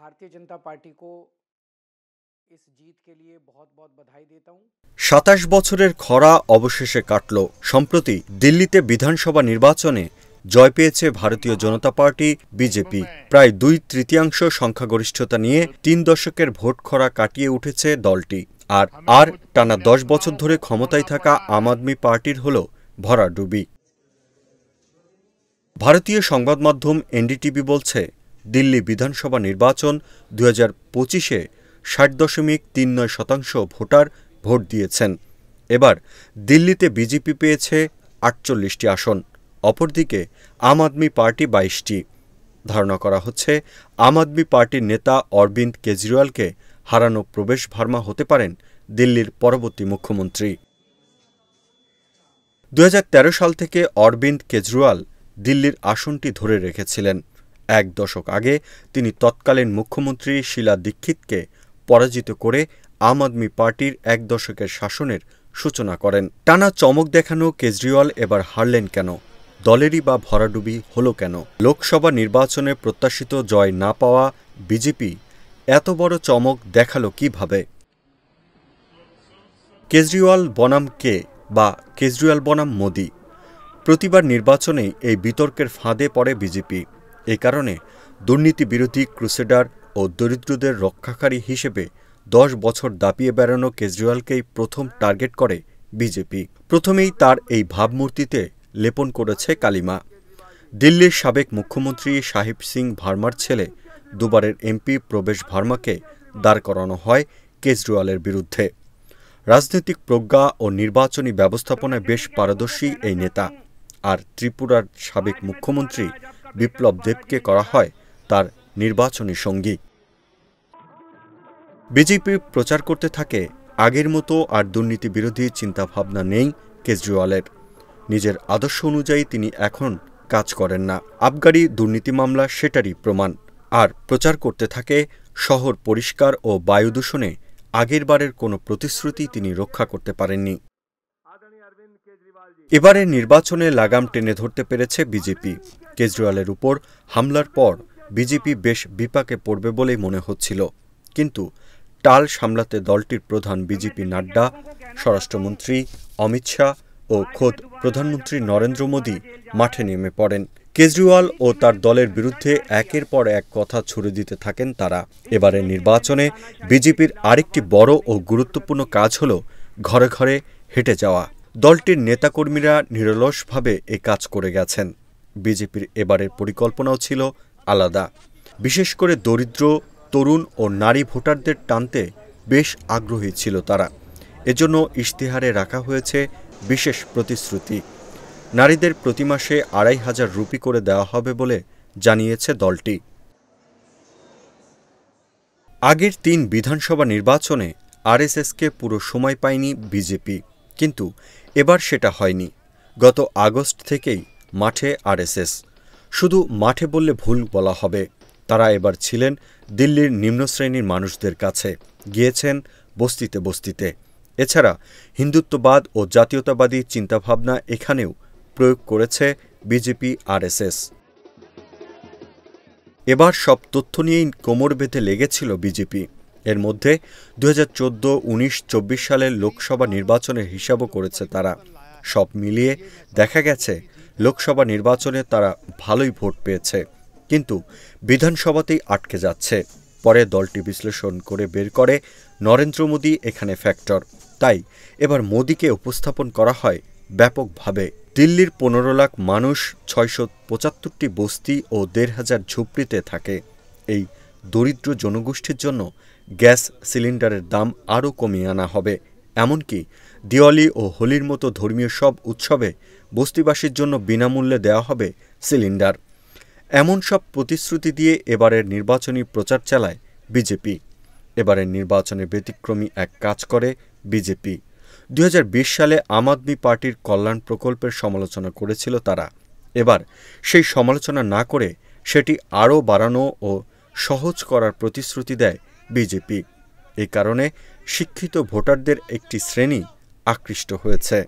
Bharatiya Janata party को इस जीत के लिए बहुत बहुत बधाई देता हूं। 27 বছরের খরা অবশেষে কাটল। সম্প্রতি দিল্লিতে বিধানসভা নির্বাচনে জয় পেয়েছে ভারতীয় জনতা পার্টি বিজেপি। প্রায় 2/3 সংখ্যাগরিষ্ঠতা নিয়ে 3 দশকের ভোট খরা কাটিয়ে উঠেছে দলটি। আর টানা 10 বছর ধরে ক্ষমতায় থাকা আম আদমি পার্টির হল ভরাডুবি। ভারতীয় সংবাদ মাধ্যম এনডিটিভি বলছে, দিল্লি বিধানসভা নির্বাচন 2025-এ 60.39% ভোটার ভোট দিয়েছেন। এবার দিল্লিতে বিজেপি পেয়েছে 48টি আসন, অপরদিকে আম আদমি পার্টি 22টি। ধারণা করা হচ্ছে আম আদমি পার্টির নেতা অরবিন্দ কেজরিওয়ালকে হারানো প্রবেশ ভার্মা হতে পারেন দিল্লির পরবর্তী মুখ্যমন্ত্রী। 2013 সাল থেকে অরবিন্দ কেজরিওয়াল দিল্লির আসনটি ধরে রেখেছিলেন। 1 দশক আগে তিনি তৎকালীন মুখ্যমন্ত্রী শীলা দীক্ষিতকে পরাজিত করে আম আদমি পার্টির 1 দশকের শাসনের সূচনা করেন। টানা চমক দেখানো কেজরিওয়াল এবার হারলেন কেন? দলেরই বা ভরাডুবি হল কেন? লোকসভা নির্বাচনে প্রত্যাশিত জয় না পাওয়া বিজেপি এত বড় চমক দেখালো কিভাবে? কেজরিওয়াল বনাম কে বা কেজরিওয়াল বনাম মোদি? প্রতিবার নির্বাচনেই এই বিতর্কের ফাঁদে পড়ে বিজেপি। এ কারণে দুর্নীতি বিরোধী ক্রুসেডার ও দরিদ্রদের রক্ষাকারী হিসেবে 10 বছর দাপিয়ে বেড়ানো কেজরিওয়ালকেই প্রথম টার্গেট করে বিজেপি। প্রথমেই তার এই ভাবমূর্তিতে লেপন করেছে কালিমা। দিল্লির সাবেক মুখ্যমন্ত্রী সাহিব সিং ভার্মার ছেলে, দুবারের এমপি প্রবেশ ভার্মাকে দাঁড় করানো হয় কেজরিওয়ালের বিরুদ্ধে। রাজনৈতিক প্রজ্ঞা ও নির্বাচনী ব্যবস্থাপনায় বেশ পারদর্শী এই নেতা। আর ত্রিপুরার সাবেক মুখ্যমন্ত্রী বিপ্লব দেবকে করা হয় তার নির্বাচনী সঙ্গী। বিজেপি প্রচার করতে থাকে, আগের মতো আর দুর্নীতি বিরোধী চিন্তাভাবনা নেই কেজরিওয়ালের। নিজের আদর্শ অনুযায়ী তিনি এখন কাজ করেন না। আবগারি দুর্নীতি মামলা সেটারই প্রমাণ। আর প্রচার করতে থাকে শহর পরিষ্কার ও বায়ু দূষণে আগেরবারের কোনো প্রতিশ্রুতি তিনি রক্ষা করতে পারেননি। এবারের নির্বাচনে লাগাম টেনে ধরতে পেরেছে বিজেপি। কেজরিওয়ালের উপর হামলার পর বিজেপি বেশ বিপাকে পড়বে বলেই মনে হচ্ছিল। কিন্তু টাল সামলাতে দলটির প্রধান বিজেপি নাড্ডা, স্বরাষ্ট্রমন্ত্রী অমিত শাহ ও খোদ প্রধানমন্ত্রী নরেন্দ্র মোদী মাঠে নেমে পড়েন। কেজরিওয়াল ও তার দলের বিরুদ্ধে একের পর এক কথা ছুড়ে দিতে থাকেন তারা। এবারের নির্বাচনে বিজেপির আরেকটি বড় ও গুরুত্বপূর্ণ কাজ হল ঘরে ঘরে হেঁটে যাওয়া। দলটির নেতাকর্মীরা নিরলসভাবে এ কাজ করে গেছেন। বিজেপির এবারের পরিকল্পনাও ছিল আলাদা। বিশেষ করে দরিদ্র, তরুণ ও নারী ভোটারদের টানতে বেশ আগ্রহী ছিল তারা। এজন্য ইশতেহারে রাখা হয়েছে বিশেষ প্রতিশ্রুতি। নারীদের প্রতি মাসে 2500 রুপি করে দেওয়া হবে বলে জানিয়েছে দলটি। আগের 3 বিধানসভা নির্বাচনে আরএসএসকে পুরো সময় পায়নি বিজেপি, কিন্তু এবার সেটা হয়নি। গত আগস্ট থেকেই মাঠে আরএসএস। শুধু মাঠে বললে ভুল বলা হবে। তারা এবার ছিলেন দিল্লির নিম্ন শ্রেণীর মানুষদের কাছে, গিয়েছেন বস্তিতে বস্তিতে। এছাড়া হিন্দুত্ববাদ ও জাতীয়তাবাদী চিন্তাভাবনা এখানেও প্রয়োগ করেছে বিজেপি আরএসএস। এবার সব তথ্য নিয়েই কোমর বেঁধে লেগেছিল বিজেপি। এর মধ্যে 2014, 19, 24 সালের লোকসভা নির্বাচনের হিসাবও করেছে তারা। সব মিলিয়ে দেখা গেছে লোকসভা নির্বাচনে তারা ভালোই ভোট পেয়েছে, কিন্তু বিধানসভাতেই আটকে যাচ্ছে। পরে দলটি বিশ্লেষণ করে বের করে নরেন্দ্র মোদী এখানে ফ্যাক্টর। তাই এবার মোদীকে উপস্থাপন করা হয় ব্যাপকভাবে। দিল্লির 15 লাখ মানুষ, 675টি বস্তি ও 1500 ঝুপড়িতে থাকে। এই দরিদ্র জনগোষ্ঠীর জন্য গ্যাস সিলিন্ডারের দাম আরও কমিয়ে আনা হবে। এমনকি দিওয়ালি ও হোলির মতো ধর্মীয় সব উৎসবে বস্তিবাসীর জন্য বিনামূল্যে দেওয়া হবে সিলিন্ডার। এমন সব প্রতিশ্রুতি দিয়ে এবারের নির্বাচনী প্রচার চালায় বিজেপি। এবারের নির্বাচনে ব্যতিক্রমী এক কাজ করে বিজেপি। 2020 সালে আম আদমি পার্টির কল্যাণ প্রকল্পের সমালোচনা করেছিল তারা। এবার সেই সমালোচনা না করে সেটি আরও বাড়ানো ও সহজ করার প্রতিশ্রুতি দেয় বিজেপি। এ কারণে শিক্ষিত ভোটারদের একটি শ্রেণী আকৃষ্ট হয়েছে।